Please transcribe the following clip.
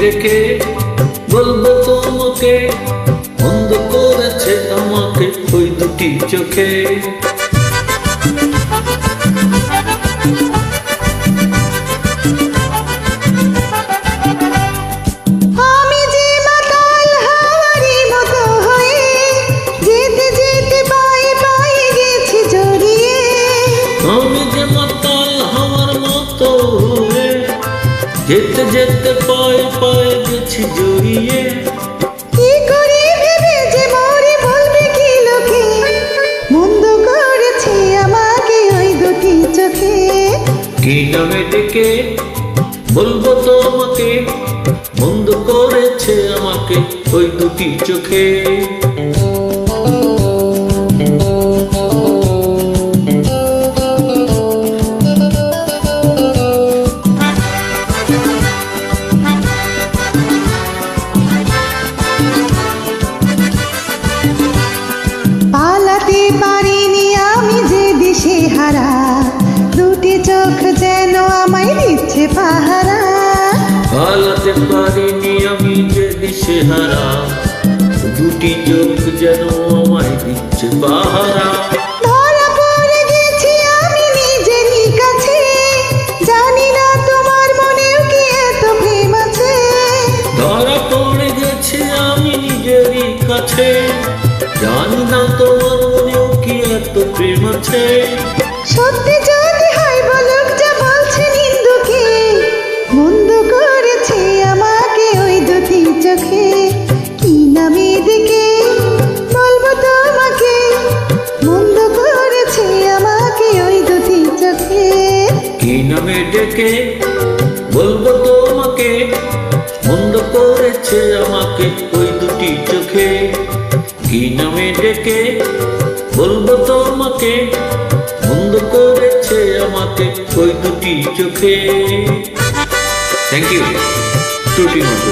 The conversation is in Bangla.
ডেকে বলবো তোমাকে, বন্ধ করেছে আমাকে ওই দুটি চোখে। আমি যে মাতাল হওয়ার মতো হয়ে, যেতে যেতে পায়ে পায়ে গেছি জড়িয়ে। কি করি ভেবে যে মরে বলবে কি লোকে, বন্ধ করেছে আমাকে ওই দুটি চোখে। কি নামে ডেকে বলবো তোমাকে, বন্ধ করেছে আমাকে ওই দুটি চোখে। পালাতে পারিনি আমি যে দিশে হারা, দুটি চোখ যেন আমায় দিচ্ছে পাহারা। পালাতে পারিনি আমি যে দিশে হারা, দুটি চোখ যেন আমায় দিচ্ছে পাহারা। ধরা পড়ে গেছি আমি নিজেরই কাছে, জানি না তোমার মনেও কি এত প্রেম আছে। ধরা পড়ে গেছি আমি নিজেরই কাছে, জানি না তোমার মনেও কি এত প্রেম আছে। সত্যি যদি হয় বলুক যা বলছে নিন্দুকে, বন্ধ করেছে আমাকে ওই দুটি চোখে। কি নামে ডেকে বলবো তোমাকে, বন্ধ করেছে আমাকে ওই দুটি চোখে। কি নামে ডেকে বলবো তোমাকে, বন্ধ করেছে আমাকে ওই দুটি চোখে। কি নামে ডেকে বলবো তোমাকে, বন্ধ করেছে আমাকে ওই দুটি চোখে। থ্যাংক ইউ, টুটি মতো।